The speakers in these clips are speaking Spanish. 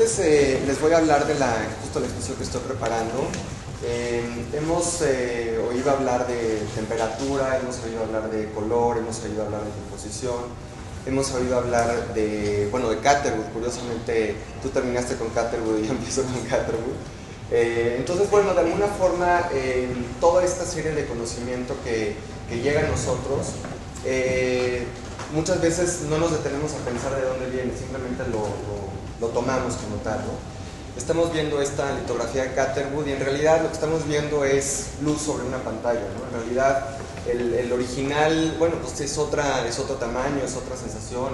Entonces les voy a hablar de justo la exposición que estoy preparando. Hemos oído hablar de temperatura, hemos oído hablar de color, hemos oído hablar de composición, hemos oído hablar de Catherwood. Curiosamente tú terminaste con Catherwood y yo empiezo con Catherwood. Entonces, bueno, de alguna forma toda esta serie de conocimiento que llega a nosotros, muchas veces no nos detenemos a pensar de dónde viene, simplemente lo tomamos como tal, ¿no? Estamos viendo esta litografía de Catherwood y en realidad lo que estamos viendo es luz sobre una pantalla, ¿no? En realidad el original, bueno, pues es otro tamaño, es otra sensación,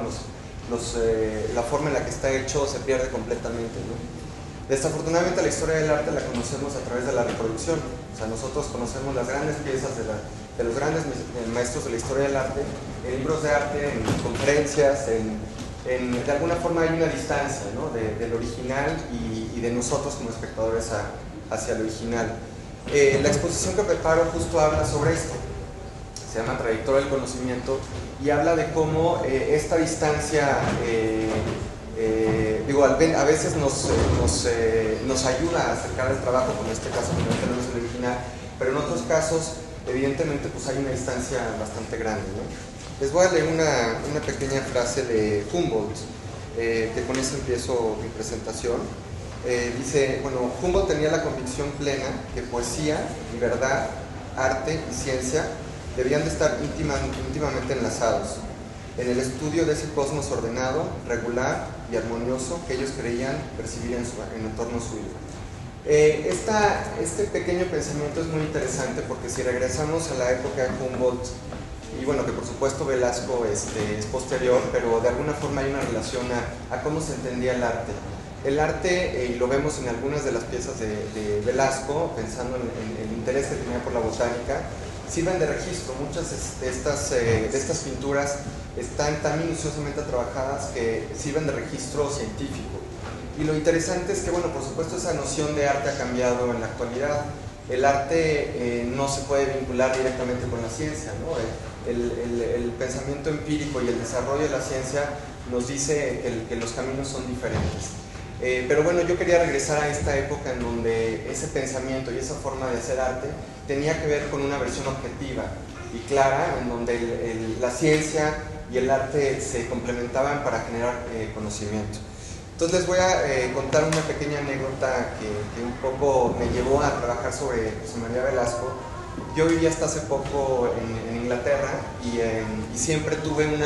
la forma en la que está hecho se pierde completamente, ¿no? Desafortunadamente la historia del arte la conocemos a través de la reproducción. O sea, nosotros conocemos las grandes piezas de los grandes maestros de la historia del arte en libros de arte, en conferencias, de alguna forma hay una distancia, ¿no? del original y de nosotros como espectadores hacia el original. La exposición que preparo justo habla sobre esto. Se llama Trayectoria del Conocimiento y habla de cómo esta distancia a veces nos ayuda a acercar el trabajo, como en este caso que no tenemos el original, pero en otros casos evidentemente pues hay una distancia bastante grande, ¿no? Les voy a leer una pequeña frase de Humboldt, que con eso empiezo mi presentación. Dice, bueno, Humboldt tenía la convicción plena que poesía y verdad, arte y ciencia debían de estar íntimamente enlazados en el estudio de ese cosmos ordenado, regular y armonioso que ellos creían percibir en torno suyo. Este pequeño pensamiento es muy interesante porque si regresamos a la época de Humboldt, y bueno, que por supuesto Velasco es posterior, pero de alguna forma hay una relación a cómo se entendía el arte. El arte, y lo vemos en algunas de las piezas de Velasco, pensando en el interés que tenía por la botánica, sirven de registro. Muchas de estas pinturas están tan minuciosamente trabajadas que sirven de registro científico. Y lo interesante es que, bueno, por supuesto esa noción de arte ha cambiado en la actualidad. El arte no se puede vincular directamente con la ciencia, ¿no? El pensamiento empírico y el desarrollo de la ciencia nos dice que los caminos son diferentes. Pero bueno, yo quería regresar a esta época en donde ese pensamiento y esa forma de hacer arte tenía que ver con una versión objetiva y clara, en donde la ciencia y el arte se complementaban para generar conocimiento. Entonces les voy a contar una pequeña anécdota que un poco me llevó a trabajar sobre José María Velasco. Yo viví hasta hace poco en Inglaterra y siempre tuve un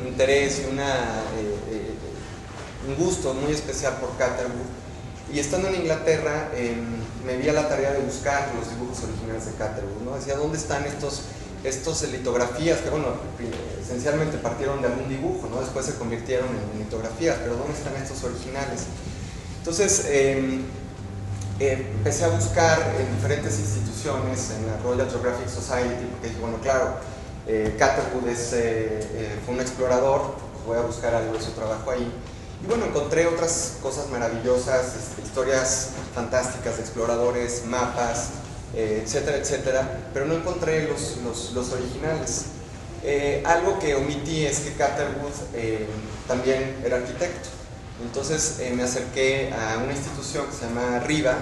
interés y un gusto muy especial por Catherwood. Y estando en Inglaterra me di a la tarea de buscar los dibujos originales de Catherwood, ¿no? Decía, ¿dónde están estos litografías que, bueno, esencialmente partieron de algún dibujo, ¿no? Después se convirtieron en litografías, pero ¿dónde están estos originales? Entonces empecé a buscar en diferentes instituciones, en la Royal Geographic Society, porque dije, bueno, claro, Catherwood fue un explorador, pues voy a buscar algo de su trabajo ahí. Y bueno, encontré otras cosas maravillosas, historias fantásticas de exploradores, mapas, etcétera, etcétera, pero no encontré los originales. Algo que omití es que Catherwood también era arquitecto. Entonces me acerqué a una institución que se llama RIVA,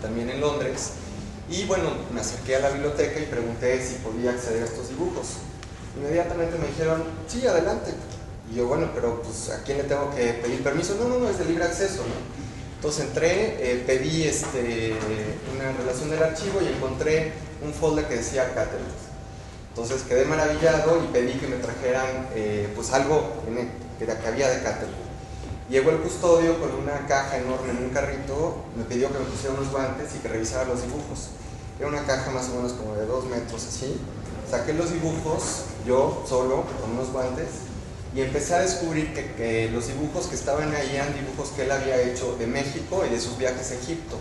también en Londres, y bueno, me acerqué a la biblioteca y pregunté si podía acceder a estos dibujos. Inmediatamente me dijeron, sí, adelante. Y yo, bueno, pero pues ¿a quién le tengo que pedir permiso? No, es de libre acceso, ¿no? Entonces entré, pedí una relación del archivo y encontré un folder que decía Catherwood. Entonces quedé maravillado y pedí que me trajeran pues algo que había de Catherwood. Llegó el custodio con una caja enorme en un carrito, me pidió que me pusiera unos guantes y que revisara los dibujos. Era una caja más o menos como de 2 metros así. Saqué los dibujos, yo solo, con unos guantes, y empecé a descubrir que los dibujos que estaban ahí eran dibujos que él había hecho de México y de sus viajes a Egipto.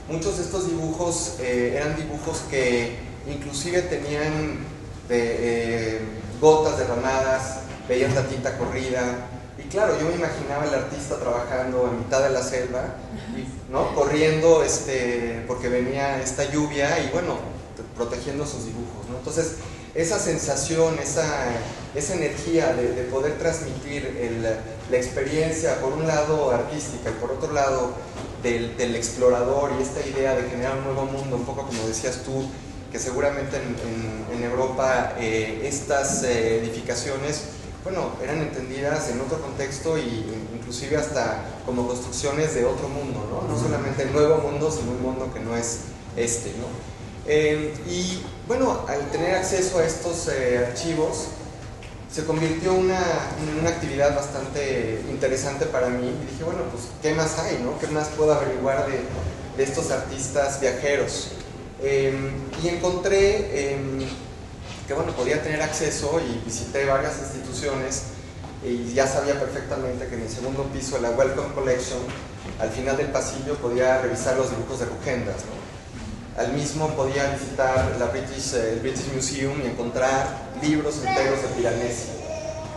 Muchos de estos dibujos eran dibujos que inclusive tenían gotas derramadas, veías la tinta corrida. Y claro, yo me imaginaba al artista trabajando a mitad de la selva, ¿no? Corriendo porque venía esta lluvia y bueno, protegiendo sus dibujos, ¿no? Entonces esa sensación, esa energía de poder transmitir la experiencia, por un lado artística y por otro lado del explorador, y esta idea de generar un nuevo mundo, un poco como decías tú, que seguramente en Europa estas edificaciones, bueno, eran entendidas en otro contexto y inclusive hasta como construcciones de otro mundo, ¿no? No solamente el nuevo mundo, sino un mundo que no es este, ¿no? Y bueno, al tener acceso a estos archivos, se convirtió en una actividad bastante interesante para mí, y dije, bueno, pues, ¿qué más hay, no? ¿Qué más puedo averiguar de estos artistas viajeros? Y encontré que, bueno, podía tener acceso, y visité varias instituciones, y ya sabía perfectamente que en el segundo piso de la Wellcome Collection, al final del pasillo, podía revisar los dibujos de Rugendas, ¿no? Al mismo podía visitar el British Museum y encontrar libros enteros de Piranesi.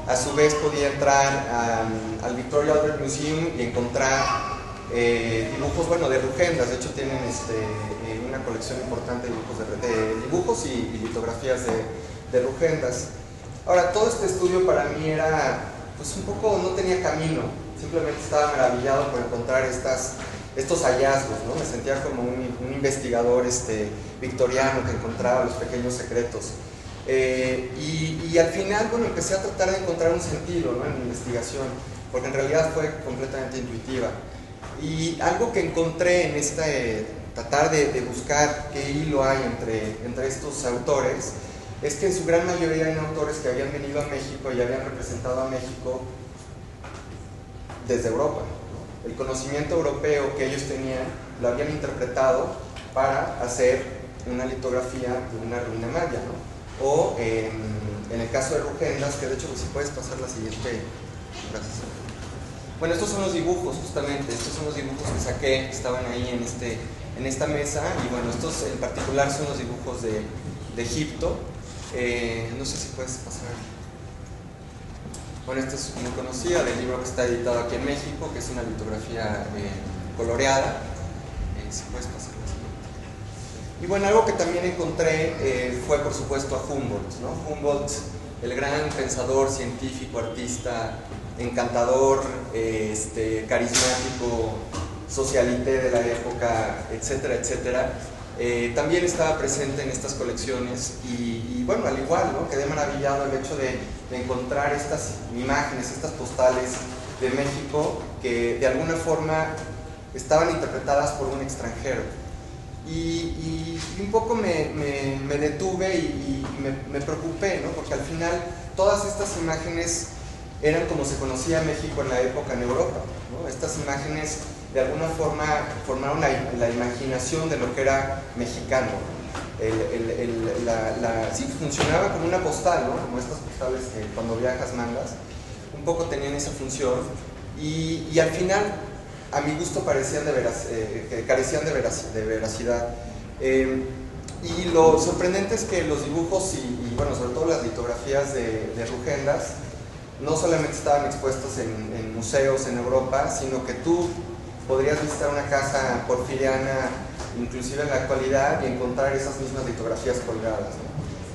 A su vez podía entrar al Victoria Albert Museum y encontrar dibujos, bueno, de Rugendas. De hecho tienen una colección importante de dibujos y litografías de Rugendas. Ahora, todo este estudio para mí era, pues, un poco, no tenía camino, simplemente estaba maravillado por encontrar estos hallazgos, ¿no? Me sentía como un investigador victoriano que encontraba los pequeños secretos. Y al final, bueno, empecé a tratar de encontrar un sentido, ¿no?, en mi investigación, porque en realidad fue completamente intuitiva. Y algo que encontré en tratar de buscar qué hilo hay entre estos autores, es que en su gran mayoría eran autores que habían venido a México y habían representado a México desde Europa. El conocimiento europeo que ellos tenían lo habían interpretado para hacer una litografía de una ruina maya, ¿no? O en el caso de Rugendas, que de hecho, si puedes pasar la siguiente, gracias. Bueno, estos son los dibujos, justamente, estos son los dibujos que saqué, que estaban ahí en esta mesa, y bueno, estos en particular son los dibujos de Egipto. No sé si puedes pasar. Bueno, esta es muy conocida, del libro que está editado aquí en México, que es una litografía coloreada. Si puedes pasar la siguiente. Y bueno, algo que también encontré fue, por supuesto, a Humboldt, ¿no? Humboldt, el gran pensador, científico, artista, encantador, carismático, socialité de la época, etcétera, etcétera. También estaba presente en estas colecciones y bueno, al igual, ¿no?, quedé maravillado el hecho de encontrar estas imágenes, estas postales de México que de alguna forma estaban interpretadas por un extranjero. Y un poco me detuve y me preocupé, ¿no?, porque al final todas estas imágenes eran como se conocía México en la época en Europa, ¿no? Estas imágenes de alguna forma formaron la imaginación de lo que era mexicano. Sí, funcionaba como una postal, ¿no?, como estas postales que cuando viajas mandas, un poco tenían esa función, y al final, a mi gusto, que carecían de veracidad. Y lo sorprendente es que los dibujos y bueno, sobre todo las litografías de Rugendas no solamente estaban expuestos en museos en Europa, sino que tú podrías visitar una casa porfiriana, inclusive en la actualidad, y encontrar esas mismas litografías colgadas, ¿no?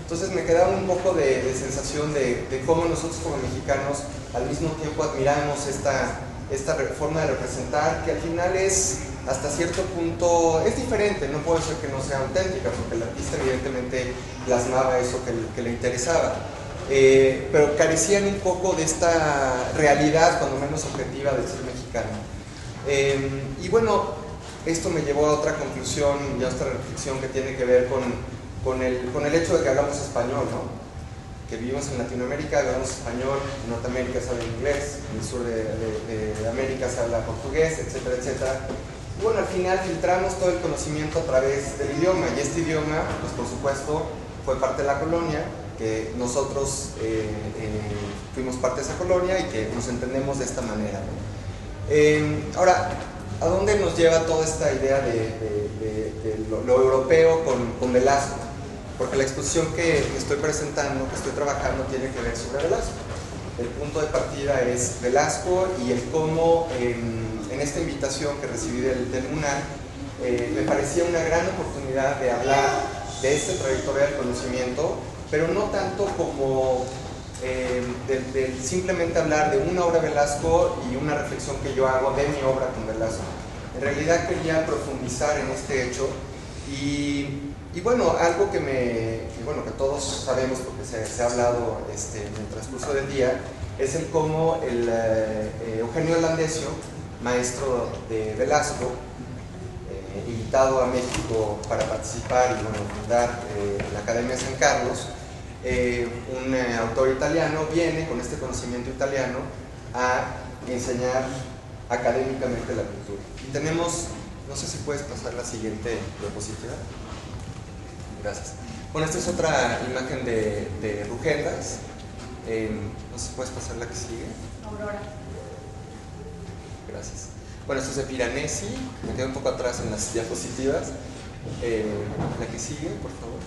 Entonces me quedaba un poco de sensación de cómo nosotros como mexicanos al mismo tiempo admiramos esta forma de representar, que al final es, hasta cierto punto, es diferente. No puedo decir que no sea auténtica, porque el artista evidentemente plasmaba eso que le interesaba, pero carecían un poco de esta realidad, cuando menos objetiva, del ser mexicano. Y bueno, esto me llevó a otra conclusión y a otra reflexión que tiene que ver con el hecho de que hablamos español, ¿no? Que vivimos en Latinoamérica, hablamos español, en Norteamérica se habla inglés, en el sur de América se habla portugués, etcétera, etcétera. Y bueno, al final filtramos todo el conocimiento a través del idioma, y este idioma, pues por supuesto, fue parte de la colonia, que nosotros fuimos parte de esa colonia y que nos entendemos de esta manera, ¿no? Ahora, ¿a dónde nos lleva toda esta idea de lo europeo con Velázco? Porque la exposición que estoy presentando, que estoy trabajando, tiene que ver sobre Velázco. El punto de partida es Velázco, y el cómo en esta invitación que recibí del UNAM me parecía una gran oportunidad de hablar de esta trayectoria del conocimiento pero no tanto como de simplemente hablar de una obra de Velasco y una reflexión que yo hago de mi obra con Velasco. En realidad quería profundizar en este hecho y bueno, algo que todos sabemos porque se ha hablado en el transcurso del día, es el cómo Eugenio Landesio, maestro de Velasco, invitado a México para participar y fundar la Academia San Carlos, un autor italiano viene con este conocimiento italiano a enseñar académicamente la pintura. Y tenemos, no sé si puedes pasar la siguiente diapositiva. Gracias. Bueno, esta es otra imagen de Rugendas. No sé si puedes pasar la que sigue. Aurora. Gracias. Bueno, esto es de Piranesi, me quedé un poco atrás en las diapositivas. La que sigue, por favor.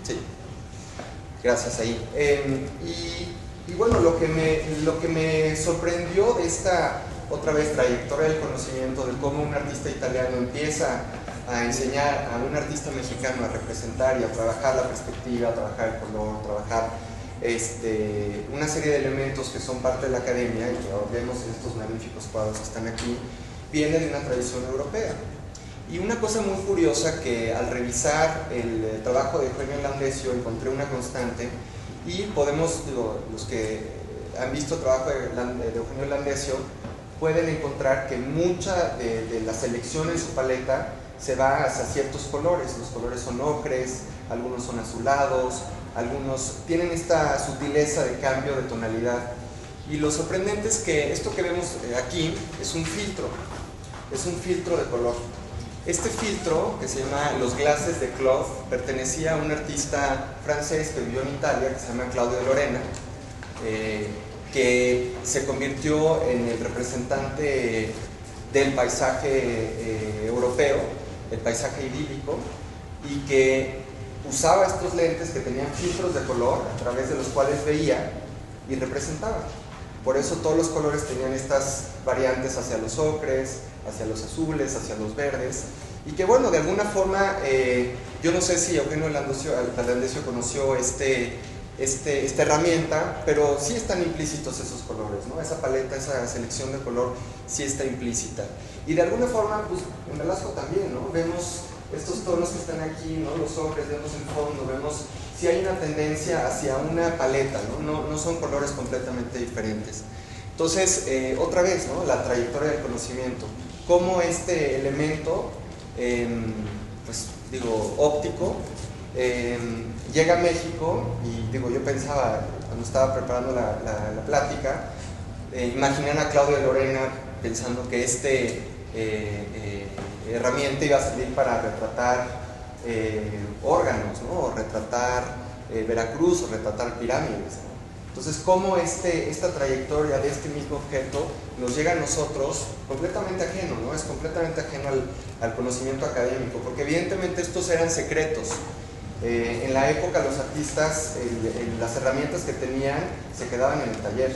Sí. Gracias, ahí. Y bueno, lo que me sorprendió de esta, otra vez, trayectoria del conocimiento, de cómo un artista italiano empieza a enseñar a un artista mexicano a representar y a trabajar la perspectiva, a trabajar el color, trabajar una serie de elementos que son parte de la academia y que ahora vemos en estos magníficos cuadros que están aquí, viene de una tradición europea. Y una cosa muy curiosa que al revisar el trabajo de Eugenio Landesio encontré una constante y podemos, los que han visto el trabajo de Eugenio Landesio pueden encontrar que mucha de la selección en su paleta se va hacia ciertos colores. Los colores son ocres, algunos son azulados, algunos tienen esta sutileza de cambio de tonalidad. Y lo sorprendente es que esto que vemos aquí es un filtro de color. Este filtro, que se llama Los Glaces de Claude, pertenecía a un artista francés que vivió en Italia, que se llama Claudio de Lorena, que se convirtió en el representante del paisaje europeo, el paisaje idílico, y que usaba estos lentes que tenían filtros de color a través de los cuales veía y representaba. Por eso todos los colores tenían estas variantes hacia los ocres, hacia los azules, hacia los verdes, y que bueno, de alguna forma, yo no sé si Eugenio Landesio conoció esta herramienta, pero sí están implícitos esos colores, ¿no? Esa paleta, esa selección de color sí está implícita. Y de alguna forma, pues en Velasco también, ¿no? Vemos estos tonos que están aquí, ¿no? Los ocres, vemos el fondo, vemos si hay una tendencia hacia una paleta, no son colores completamente diferentes. Entonces, otra vez, ¿no? La trayectoria del conocimiento, cómo este elemento, óptico, llega a México y yo pensaba, cuando estaba preparando la plática, imaginan a Claudio de Lorena pensando que herramienta iba a servir para retratar órganos, ¿no? O retratar Veracruz o retratar pirámides, ¿no? Entonces, cómo esta trayectoria de este mismo objeto nos llega a nosotros completamente ajeno, ¿no? Es completamente ajeno al conocimiento académico, porque evidentemente estos eran secretos. En la época los artistas, las herramientas que tenían se quedaban en el taller,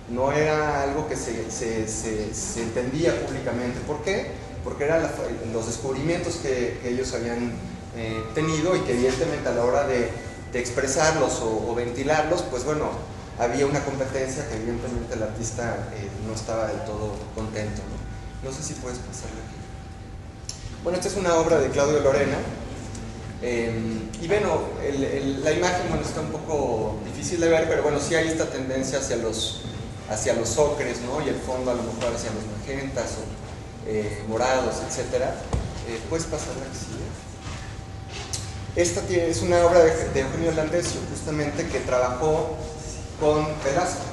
no era algo que se entendía públicamente. ¿Por qué? Porque eran los descubrimientos que ellos habían tenido y que evidentemente a la hora de expresarlos o ventilarlos, pues bueno, había una competencia que evidentemente el artista no estaba del todo contento, ¿no? No sé si puedes pasarle aquí. Bueno, esta es una obra de Claudio Lorena. Y bueno, la imagen está un poco difícil de ver, pero bueno, sí hay esta tendencia hacia los ocres, ¿no? Y el fondo a lo mejor hacia los magentas o morados, etc. ¿Puedes pasar la que sigue? Esta es una obra de Eugenio Landesio, justamente, que trabajó con Velasco,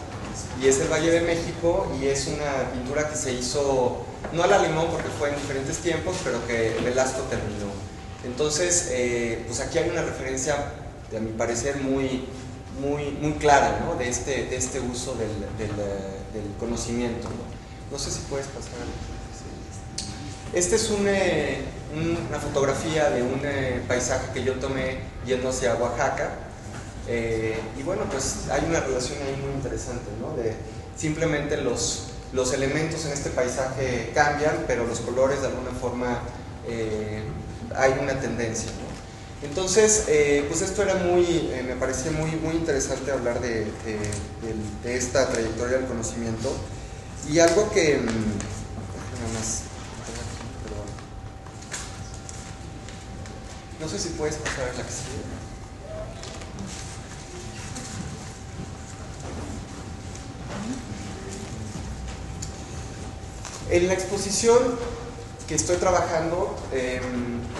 y es el Valle de México, y es una pintura que se hizo, no a la limón porque fue en diferentes tiempos, pero que Velasco terminó. Entonces, pues aquí hay una referencia, a mi parecer, muy clara, ¿no? de este uso del conocimiento, ¿no? No sé si puedes pasar. Esta es una fotografía de un paisaje que yo tomé yendo hacia Oaxaca, y bueno, pues hay una relación ahí muy interesante, ¿no? De simplemente los elementos en este paisaje cambian, pero los colores de alguna forma hay una tendencia, ¿no? Entonces, pues esto era me parecía muy interesante hablar de esta trayectoria del conocimiento. Y algo que, nada más, perdón. No sé si puedes pasar a la que sigue. En la exposición que estoy trabajando,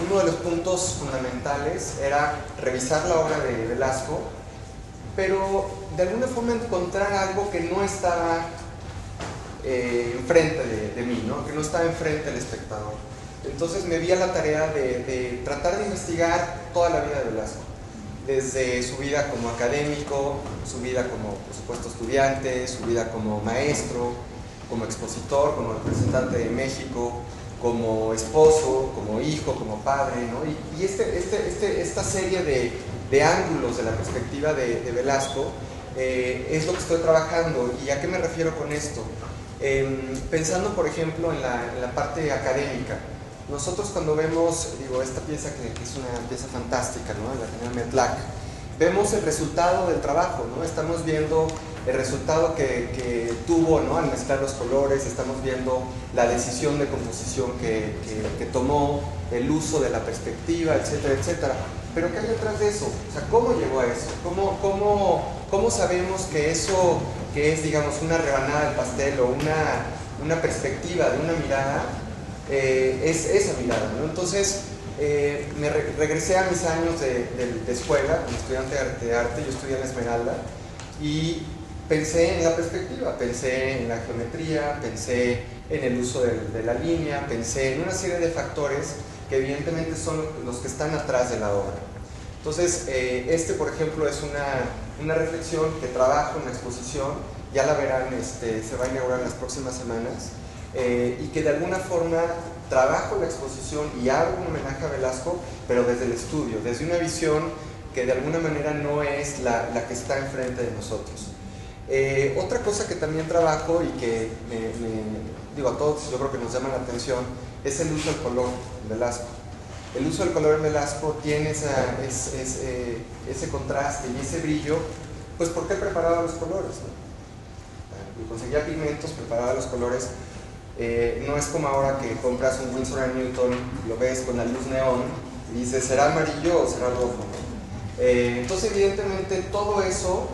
uno de los puntos fundamentales era revisar la obra de Velasco, pero de alguna forma encontrar algo que no estaba enfrente de mí, ¿no? Que no estaba enfrente del espectador. Entonces me vi a la tarea de tratar de investigar toda la vida de Velasco, desde su vida como académico, su vida como, por supuesto, estudiante, su vida como maestro, como expositor, como representante de México, como esposo, como hijo, como padre, ¿no? Y esta serie de ángulos de la perspectiva de Velasco es lo que estoy trabajando. ¿Y a qué me refiero con esto? Pensando, por ejemplo, en la parte académica. Nosotros cuando vemos, digo, esta pieza que es una pieza fantástica, ¿no? La General Metlac, vemos el resultado del trabajo, ¿no? Estamos viendo el resultado que tuvo, ¿no? Al mezclar los colores, estamos viendo la decisión de composición que tomó, el uso de la perspectiva, etcétera, etcétera. Pero ¿qué hay detrás de eso? O sea, ¿cómo llegó a eso? ¿Cómo sabemos que eso, que es, digamos, una rebanada del pastel o una perspectiva de una mirada, es esa mirada, ¿no? Entonces, me regresé a mis años de escuela, como estudiante de arte. Yo estudié en Esmeralda y pensé en la perspectiva, pensé en la geometría, pensé en el uso de la línea, pensé en una serie de factores que evidentemente son los que están atrás de la obra. Entonces, por ejemplo, es una reflexión que trabajo en la exposición, ya la verán, se va a inaugurar en las próximas semanas, y que de alguna forma trabajo la exposición y hago un homenaje a Velasco, pero desde el estudio, desde una visión que de alguna manera no es la que está enfrente de nosotros. Otra cosa que también trabajo y que digo, a todos yo creo que nos llama la atención es el uso del color en Velasco. El uso del color en Velasco tiene ese contraste y ese brillo, pues porque él preparaba los colores, ¿no? Conseguía pigmentos, preparaba los colores. No es como ahora que compras un Winsor & Newton, lo ves con la luz neón y dices, ¿será amarillo o será rojo? Entonces, evidentemente, todo eso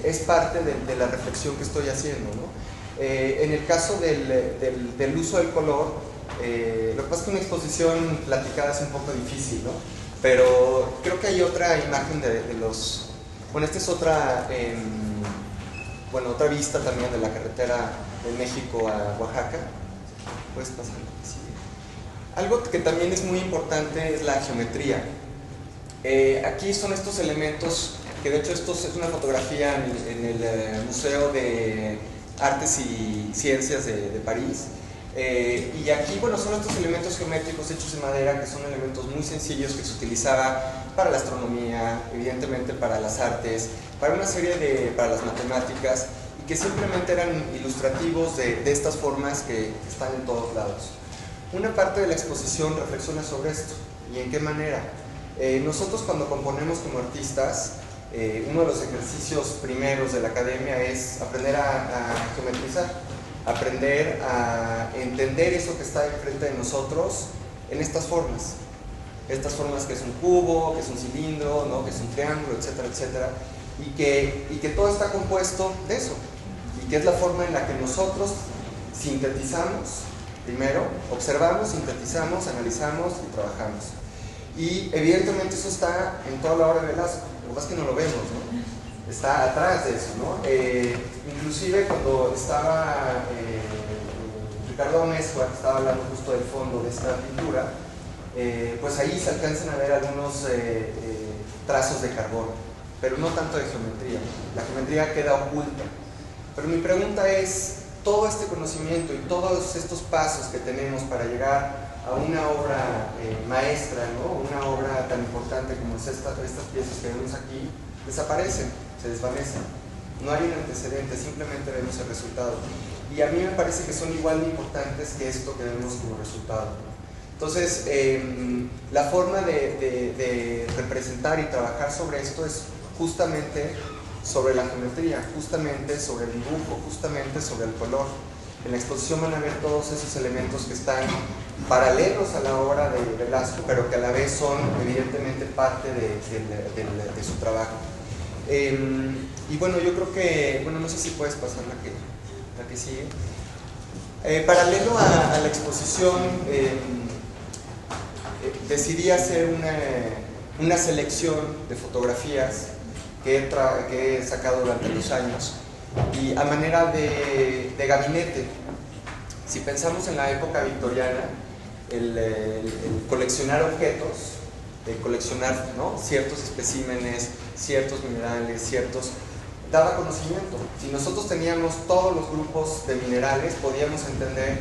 es parte de la reflexión que estoy haciendo, ¿no? En el caso del uso del color, lo que pasa es que una exposición platicada es un poco difícil, ¿no? Pero creo que hay otra imagen de los... Bueno, esta es otra vista también de la carretera de México a Oaxaca. Puedes pasar. Sí. Algo que también es muy importante es la geometría. Aquí son estos elementos, que de hecho esto es una fotografía en el Museo de Artes y Ciencias de París. Y aquí, bueno, son estos elementos geométricos hechos de madera, que son elementos muy sencillos que se utilizaba para la astronomía, evidentemente para las artes, para una serie para las matemáticas, y que simplemente eran ilustrativos de estas formas que están en todos lados. Una parte de la exposición reflexiona sobre esto, y en qué manera. Nosotros cuando componemos como artistas, uno de los ejercicios primeros de la academia es aprender a geometrizar, aprender a entender eso que está enfrente de nosotros en estas formas que es un cubo, que es un cilindro, ¿no? Que es un triángulo, etcétera, etcétera, y que todo está compuesto de eso, y que es la forma en la que nosotros sintetizamos, primero, observamos, sintetizamos, analizamos y trabajamos. Y evidentemente eso está en toda la obra de Velasco, lo que pasa es que no lo vemos, ¿no? Está atrás de eso, ¿no? Inclusive cuando estaba Ricardo Amezcua, que estaba hablando justo del fondo de esta pintura, pues ahí se alcanzan a ver algunos trazos de carbón, pero no tanto de geometría. La geometría queda oculta. Pero mi pregunta es, todo este conocimiento y todos estos pasos que tenemos para llegar a una obra maestra, ¿no? Una obra tan importante como es estas piezas que vemos aquí, desaparecen, se desvanecen. No hay un antecedente, simplemente vemos el resultado. Y a mí me parece que son igual de importantes que esto que vemos como resultado. Entonces, la forma de representar y trabajar sobre esto es justamente sobre la geometría, justamente sobre el dibujo, justamente sobre el color. En la exposición van a ver todos esos elementos que están paralelos a la obra de Velasco, pero que a la vez son evidentemente parte de su trabajo. Y bueno, yo creo que, bueno, no sé si puedes pasar la que sigue. Paralelo a la exposición, decidí hacer una selección de fotografías que he sacado durante los años, y a manera de gabinete. Si pensamos en la época victoriana, el coleccionar objetos, coleccionar, ¿no?, ciertos especímenes, ciertos minerales, daba conocimiento. Si nosotros teníamos todos los grupos de minerales, podíamos entender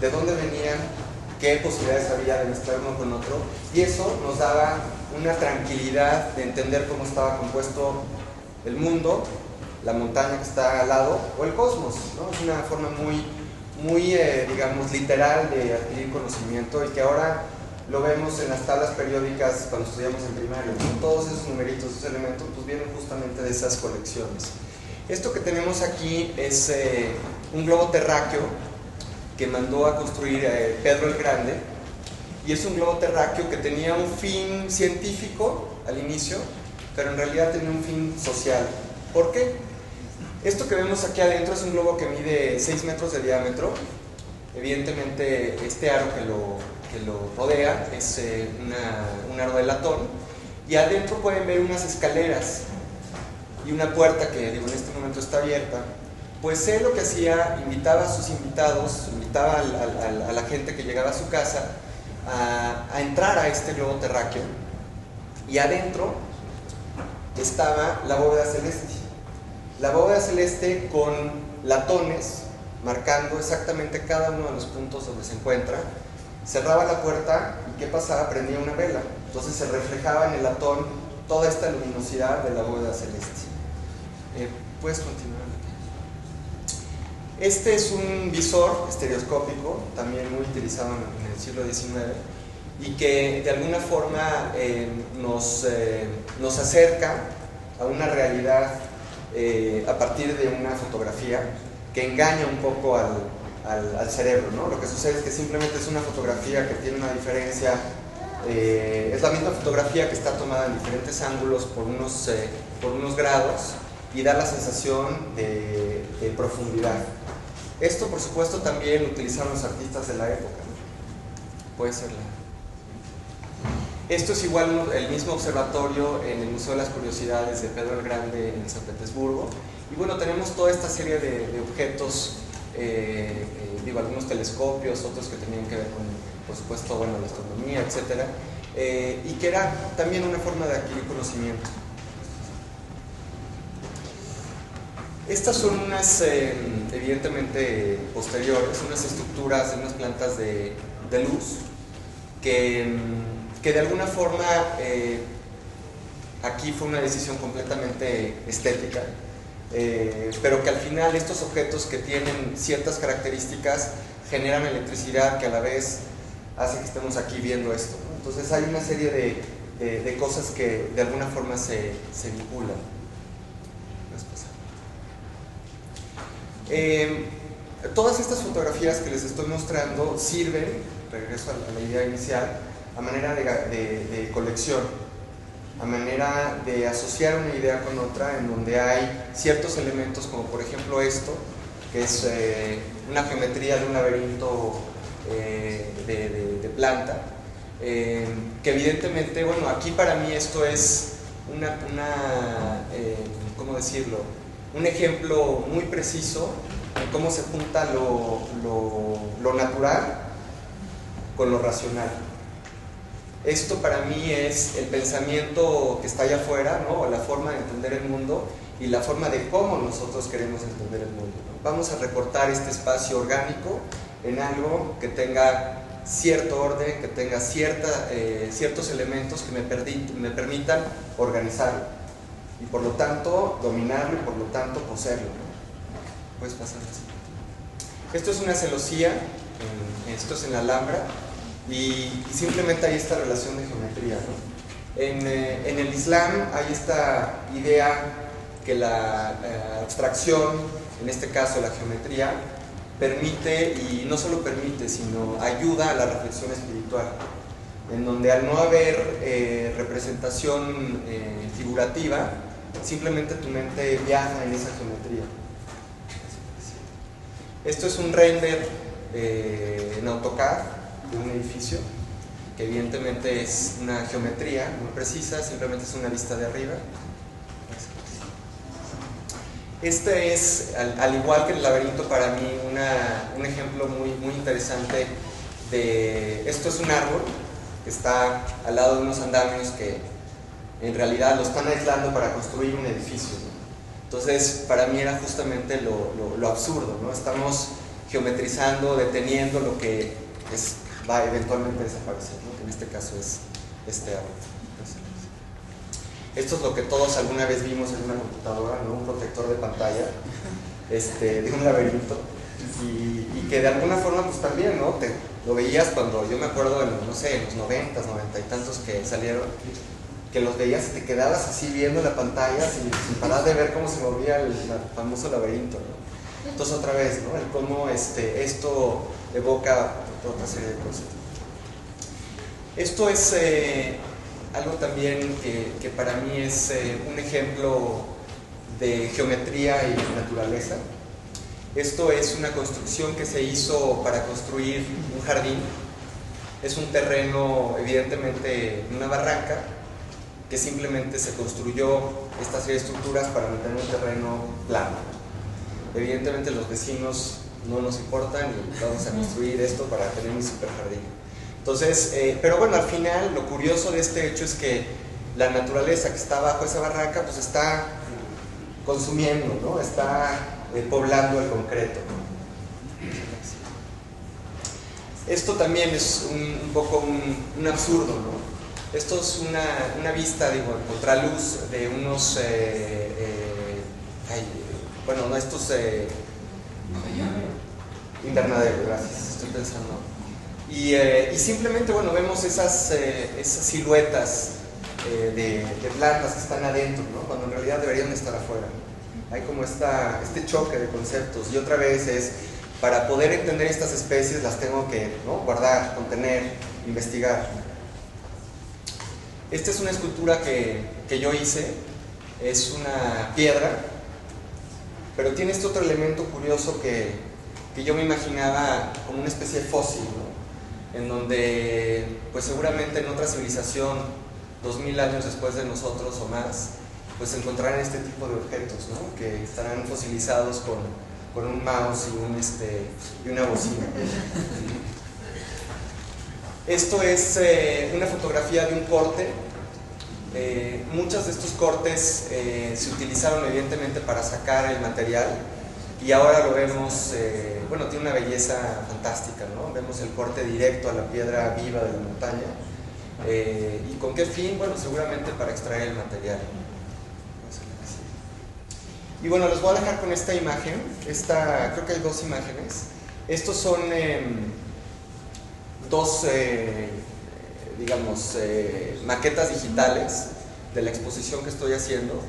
de dónde venían, qué posibilidades había de mezclar uno con otro, y eso nos daba una tranquilidad de entender cómo estaba compuesto el mundo, la montaña que está al lado, o el cosmos, ¿no? Es una forma muy digamos, literal de adquirir conocimiento, y que ahora lo vemos en las tablas periódicas cuando estudiamos en primaria, ¿no? Todos esos numeritos, esos elementos, pues vienen justamente de esas colecciones. Esto que tenemos aquí es un globo terráqueo que mandó a construir Pedro el Grande, y es un globo terráqueo que tenía un fin científico al inicio, pero en realidad tenía un fin social. ¿Por qué? Esto que vemos aquí adentro es un globo que mide 6 metros de diámetro. Evidentemente este aro que lo rodea es un aro de latón, y adentro pueden ver unas escaleras y una puerta que, digo, en este momento está abierta. Pues él lo que hacía, invitaba a sus invitados, invitaba a la gente que llegaba a su casa a entrar a este globo terráqueo, y adentro estaba la bóveda celeste. La bóveda celeste con latones marcando exactamente cada uno de los puntos donde se encuentra. Cerraba la puerta y ¿qué pasaba? Prendía una vela. Entonces se reflejaba en el latón toda esta luminosidad de la bóveda celeste. ¿Puedes continuar? Este es un visor estereoscópico, también muy utilizado en el siglo XIX, y que de alguna forma nos acerca a una realidad a partir de una fotografía que engaña un poco al cerebro, ¿no? Lo que sucede es que simplemente es una fotografía que tiene una diferencia, es la misma fotografía que está tomada en diferentes ángulos por unos grados, y da la sensación de profundidad. Esto, por supuesto, también lo utilizaron los artistas de la época, ¿no? Puede ser Esto es igual el mismo observatorio en el Museo de las Curiosidades de Pedro el Grande en San Petersburgo. Y bueno, tenemos toda esta serie de objetos, digo, algunos telescopios, otros que tenían que ver con, por supuesto, bueno, la astronomía, etc. Y que era también una forma de adquirir conocimiento. Estas son unas, evidentemente posteriores, unas estructuras de unas plantas de luz que de alguna forma aquí fue una decisión completamente estética, pero que al final estos objetos que tienen ciertas características generan electricidad que a la vez hace que estemos aquí viendo esto, ¿no? Entonces hay una serie de cosas que de alguna forma se vinculan. Todas estas fotografías que les estoy mostrando sirven, regreso a la idea inicial, a manera de colección, a manera de asociar una idea con otra, en donde hay ciertos elementos, como por ejemplo esto, que es una geometría de un laberinto de planta, que evidentemente, bueno, aquí para mí esto es ¿cómo decirlo?, un ejemplo muy preciso de cómo se junta lo natural con lo racional. Esto para mí es el pensamiento que está allá afuera, ¿no?, la forma de entender el mundo y la forma de cómo nosotros queremos entender el mundo, ¿no? Vamos a recortar este espacio orgánico en algo que tenga cierto orden, que tenga ciertos elementos que me permitan organizarlo y por lo tanto dominarlo y por lo tanto poseerlo, ¿no? Puedes pasar así. Esto es una celosía, esto es en la Alhambra, y simplemente hay esta relación de geometría, ¿no? En el Islam hay esta idea que la abstracción, en este caso la geometría, permite, y no solo permite, sino ayuda a la reflexión espiritual, en donde al no haber representación figurativa, simplemente tu mente viaja en esa geometría. Esto es un render en AutoCAD de un edificio, que evidentemente es una geometría muy precisa, simplemente es una vista de arriba. Este es, al igual que el laberinto, para mí un ejemplo muy interesante de... Esto es un árbol que está al lado de unos andamios que en realidad lo están aislando para construir un edificio, ¿no? Entonces, para mí era justamente lo absurdo, ¿no? Estamos geometrizando, deteniendo lo que va a eventualmente desaparecer, ¿no? Que en este caso es este árbol. Esto es lo que todos alguna vez vimos en una computadora, ¿no? Un protector de pantalla de un laberinto, y que de alguna forma pues también, ¿no? Lo veías cuando, yo me acuerdo no sé, en los 90 y tantos que salieron, que los veías y te quedabas así viendo la pantalla sin parar de ver cómo se movía el famoso laberinto, ¿no? Entonces otra vez, ¿no? El cómo esto evoca otra serie de cosas. Esto es algo también que para mí es un ejemplo de geometría y naturaleza. Esto es una construcción que se hizo para construir un jardín. Es un terreno, evidentemente, una barranca, que simplemente se construyó esta serie de estructuras para mantener un terreno plano. Evidentemente los vecinos no nos importan y vamos a construir esto para tener un super jardín. Entonces, pero bueno, al final lo curioso de este hecho es que la naturaleza que está bajo esa barranca pues está consumiendo, ¿no? Está poblando el concreto. Esto también es un poco un absurdo, ¿no? Esto es una vista, digo, en contraluz de unos estos invernaderos, gracias, estoy pensando. Y simplemente, bueno, vemos esas siluetas de plantas que están adentro, ¿no? Cuando en realidad deberían estar afuera. Hay como este choque de conceptos, y otra vez es, para poder entender estas especies las tengo que, ¿no? Guardar, contener, investigar. Esta es una escultura que yo hice, es una piedra, pero tiene este otro elemento curioso que yo me imaginaba como una especie de fósil, ¿no? En donde, pues seguramente en otra civilización, 2000 años después de nosotros o más, pues encontrarán este tipo de objetos, ¿no? Que estarán fosilizados con un mouse y una bocina. Esto es una fotografía de un corte. Muchos de estos cortes se utilizaron evidentemente para sacar el material, y ahora lo vemos, bueno, tiene una belleza fantástica, ¿no? Vemos el corte directo a la piedra viva de la montaña. ¿Y con qué fin? Bueno, seguramente para extraer el material. Y bueno, les voy a dejar con esta imagen. Creo que hay dos imágenes. Estos son dos, digamos, maquetas digitales de la exposición que estoy haciendo.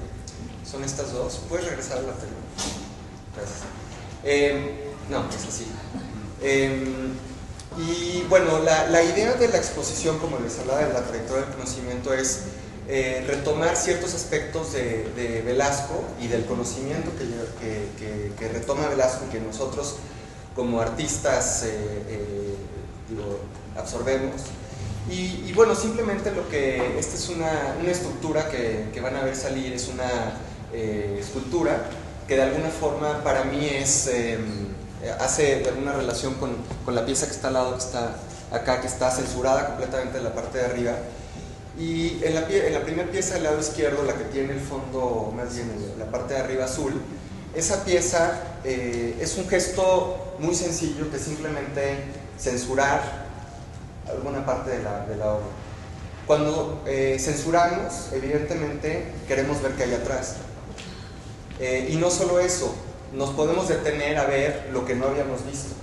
Son estas dos. ¿Puedes regresar a la tele? Gracias. No, es así. Y bueno, la idea de la exposición, como les hablaba de la trayectoria del conocimiento, es retomar ciertos aspectos de Velasco y del conocimiento que retoma Velasco y que nosotros como artistas absorbemos. Y bueno, simplemente esta es una estructura que van a ver salir, es una escultura que de alguna forma para mí hace alguna relación con la pieza que está al lado, que está acá, que está censurada completamente en la parte de arriba. Y en la primera pieza del lado izquierdo, la que tiene el fondo, más bien la parte de arriba azul, esa pieza es un gesto muy sencillo, que es simplemente censurar alguna parte de la obra. Cuando censuramos, evidentemente queremos ver qué hay atrás. Y no solo eso, nos podemos detener a ver lo que no habíamos visto.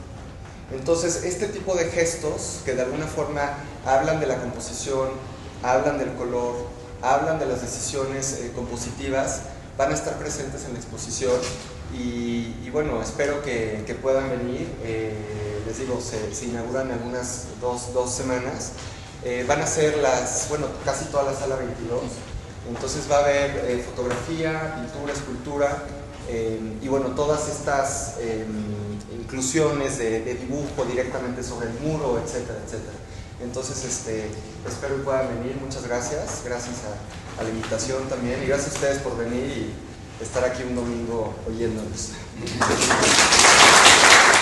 Entonces, este tipo de gestos que de alguna forma hablan de la composición, hablan del color, hablan de las decisiones compositivas, van a estar presentes en la exposición y bueno, espero que puedan venir. Les digo, se inauguran en algunas dos semanas. Van a ser casi toda la sala 22. Entonces va a haber fotografía, pintura, escultura y bueno, todas estas inclusiones de dibujo directamente sobre el muro, etcétera, etcétera. Entonces espero que puedan venir. Muchas gracias. Gracias a la invitación también y gracias a ustedes por venir y estar aquí un domingo oyéndonos.